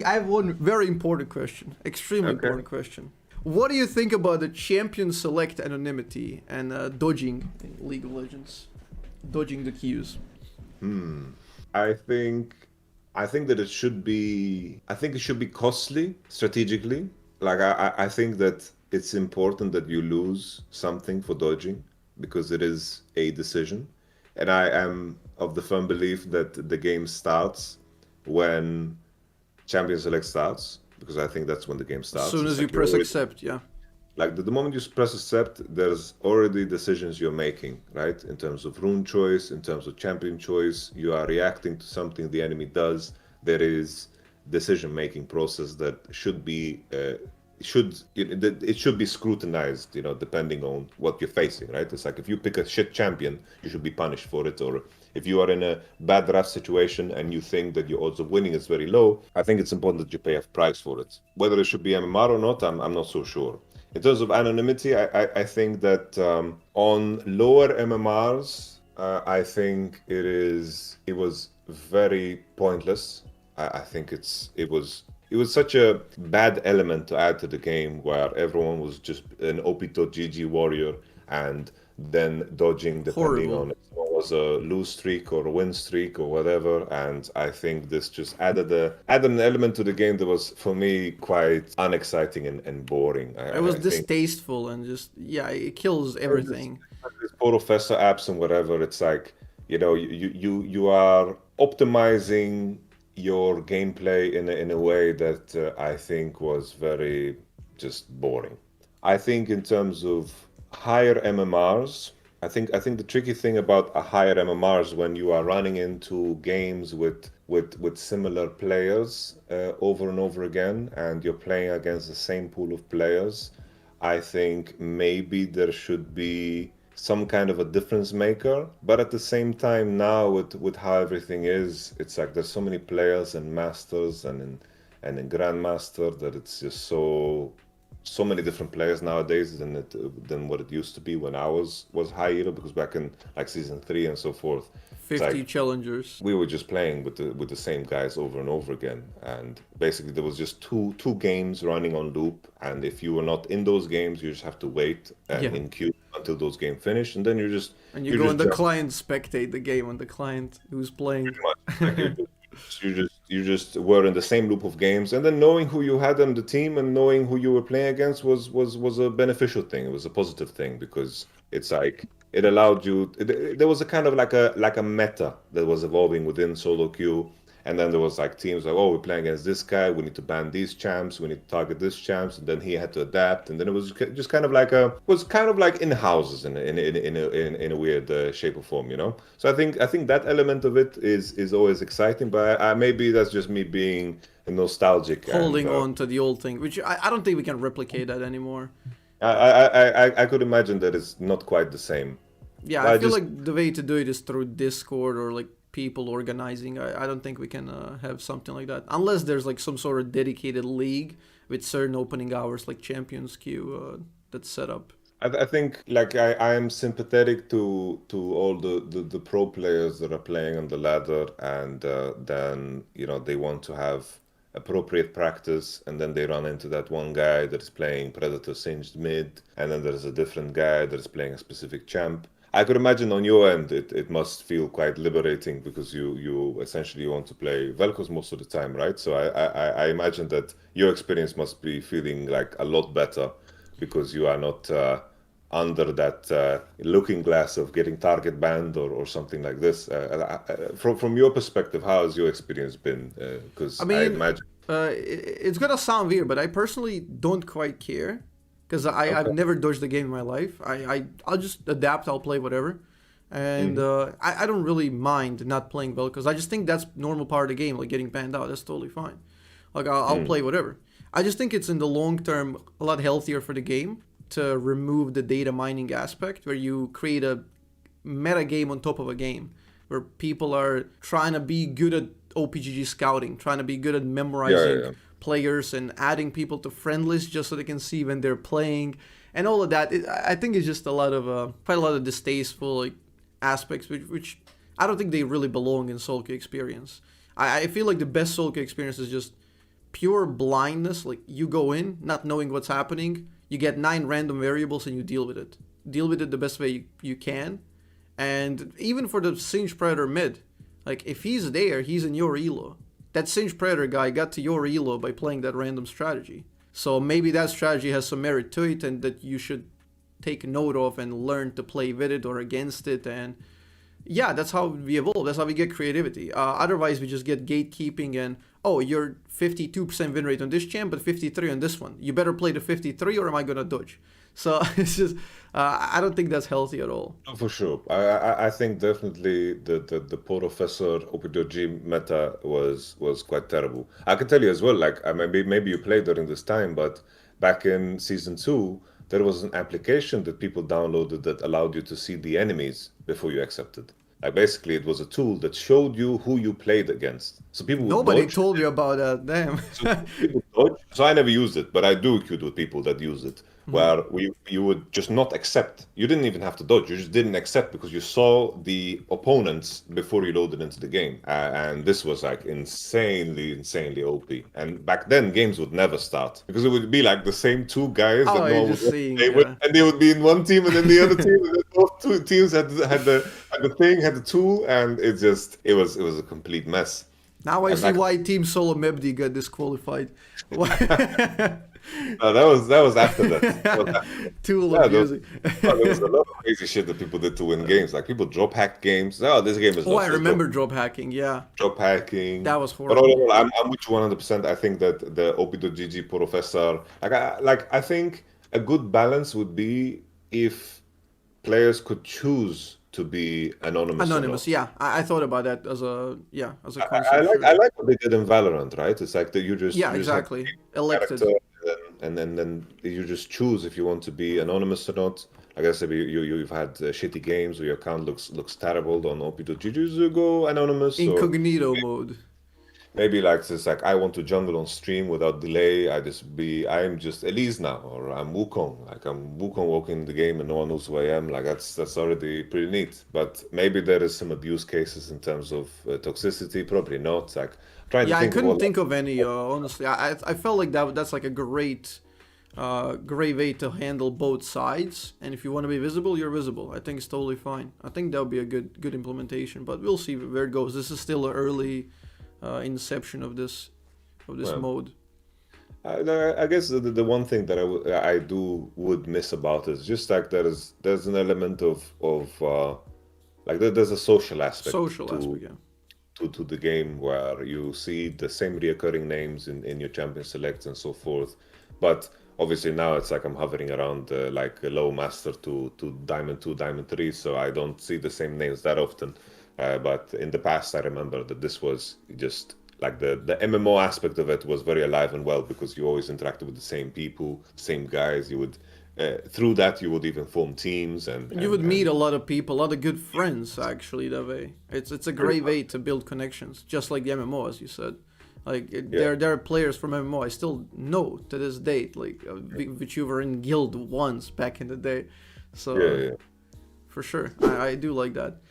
I have one very important question, extremely Okay. important question. What do you think about the champion select anonymity and dodging in League of Legends? Dodging the queues. Hmm. I think I think that I think it should be costly strategically. Like I think that it's important that you lose something for dodging because it is a decision. And I am of the firm belief that the game starts when Champion Select starts, because I think that's when the game As starts. soon It's as you like you're press already accept, yeah. like the moment you press accept, there's already decisions you're making, right? In terms of rune choice, in terms of champion choice, you are reacting to something the enemy does. There is decision making process that it should be scrutinized, depending on what you're facing, right? It's like if you pick a shit champion, you should be punished for it, or if you are in a bad draft situation and you think that your odds of winning is very low, I think it's important that you pay a price for it. Whether it should be MMR or not, I'm not so sure. In terms of anonymity, I think that on lower MMRs, I think it was very pointless. I think it was such a bad element to add to the game where everyone was just an OP.GG warrior and then dodging depending Horrible. on if it was a lose streak or a win streak or whatever. And I think this just added an element to the game that was for me quite unexciting and boring. It was I think distasteful and just, yeah, it kills this, everything. this professor apps and whatever, it's like, you are optimizing your gameplay in a way that I think was very just boring. I think in terms of higher MMRs, I think the tricky thing about a higher MMR is when you are running into games with similar players over and over again, and you're playing against the same pool of players. I think maybe there should be some kind of a difference maker, but at the same time now with how everything is, it's like there's so many players and masters and in grandmaster that it's just so many different players nowadays than what it used to be when I was high elo, because back in like season 3 and so forth, it's 50 like challengers. we were just playing with the same guys over and over again, and basically there was just two games running on loop, and if you were not in those games, you just have to wait and Yeah. in queue until those games finish, and then And you you go just on the jump client, spectate the game on the client who's playing. pretty much. It's like you just were in the same loop of games, and then knowing who you had on the team and knowing who you were playing against was a beneficial thing. It was a positive thing because it's like it allowed you. There was a kind of like a meta that was evolving within solo queue, and then there was like teams like, oh, we're playing against this guy. We need to ban these champs. We need to target this champs, and then he had to adapt, and then it was just kind of like was kind of like in houses in a weird shape or form, you know. So I think that element of it is always exciting, but maybe that's just me being nostalgic and Holding on to the old thing, which I don't think we can replicate that anymore. I could imagine that it's not quite the same. Yeah, I I feel just like the way to do it is through Discord or like people organizing. I don't think we can have something like that unless there's like some sort of dedicated league with certain opening hours, like Champions Queue, that's set up. I think like I am sympathetic to all the pro players that are playing on the ladder, and then they want to have appropriate practice, and then they run into that one guy that is playing Predator Singed mid, and then there's a different guy that is playing a specific champ. I could imagine on your end it must feel quite liberating because you essentially want to play Vel'Koz most of the time, right? So I imagine that your experience must be feeling like a lot better because you are not under that looking glass of getting target banned or something like this. From your perspective, how has your experience been? I Because I mean, imagine. it's gonna sound weird, but I personally don't quite care because I've Okay. never dodged a game in my life. I'll just adapt. I'll play whatever, and Hmm. I don't really mind not playing well because I just think that's normal part of the game. Like getting banned out, that's totally fine. Like I'll Mm. play whatever. I just think it's in the long term a lot healthier for the game to remove the data mining aspect where you create a meta game on top of a game where people are trying to be good at OPGG scouting, trying to be good at Yeah, yeah, memorizing yeah. players and adding people to friend lists just so they can see when they're playing and all of that. I think it's just a lot of quite a lot of distasteful like aspects which I don't think they really belong in solo queue experience. I feel like the best solo queue experience is just pure blindness. Like you go in not knowing what's happening, you get 9 random variables and you deal with it. Deal with it the best way you can. And even for the Singe Predator mid, like if he's there, he's in your elo. That Singe Predator guy got to your elo by playing that random strategy. So maybe that strategy has some merit to it and that you should take note of and learn to play with it or against it. And yeah, that's how we evolve. That's how we get creativity. Otherwise, we just get gatekeeping and, oh, you're 52% win rate on this champ, but 53 on this one. You better play the 53 or am I going to dodge? So it's just, I don't think that's healthy at all. Oh, for sure. I think definitely the Professor OP.G meta was quite terrible. I can tell you as well, like maybe you played during this time, but back in season 2, there was an application that people downloaded that allowed you to see the enemies before you accepted. Like basically, it was a tool that showed you who you played against. So people would Nobody dodge. told you about that, damn. So people dodge. So I never used it, but I do queued with people that use it, where you would just not accept. You didn't even have to dodge. You just didn't accept because you saw the opponents before you loaded into the game. And this was like insanely OP. And back then, games would never start because it would be like the same 2 guys Oh, that you're no one just would. seeing, They would be in one team and then the other team, and then both 2 teams had the thing, had the tool, and it was a complete mess. Now I And see why Team Solo Mebdi got disqualified. No, that was after that. That was after that. Tool Yeah, abusing. there was a lot of crazy shit that people did to win games. Like people drop hack games. Oh, this game is Oh, I lost. remember drop hacking, yeah. Drop hacking. That was But all in horrible. all, I'm with you 100%. I think that the OP.GG Professor, I think a good balance would be if players could choose to be anonymous or not. Anonymous, yeah. I thought about that as a I concept, like sure. I like what they did in Valorant, right? It's like that Yeah, you just have exactly. a character, Elected. and then you just choose if you want to be anonymous or not. Like I said, you've had shitty games where your account looks terrible on OP.GG, you go anonymous, or Incognito mode. maybe like this, like I want to jungle on stream without delay. I'm just Elise now, or I'm Wukong. Like I'm Wukong walking the game and no one knows who I am. Like that's already pretty neat. But maybe there is some abuse cases in terms of toxicity. Probably not. Like trying to Yeah, I think of couldn't all. think of any, honestly. I felt like that's like a great way to handle both sides. And if you want to be visible, you're visible. I think it's totally fine. I think that would be a good implementation, but we'll see where it goes. This is still an early inception of this Well, mode. I guess the one thing that would miss about it is just like there's an element of like there's a social aspect Social aspect, yeah. to the game where you see the same reoccurring names in your champion selects and so forth. But obviously now it's like I'm hovering around like a low master to diamond 2, diamond 3, so I don't see the same names that often. But in the past, I remember that this was just like the MMO aspect of it was very alive and well because you always interacted with the same people, same guys. You would through that you would even form teams and You would meet and a lot of people, a lot of good friends actually that way. It's a pretty great much, way to build connections, just like the MMO as you said. Like yeah, there are players from MMO I still know to this date, like which you were in guild once back in the day. yeah, So yeah. for sure, I do like that.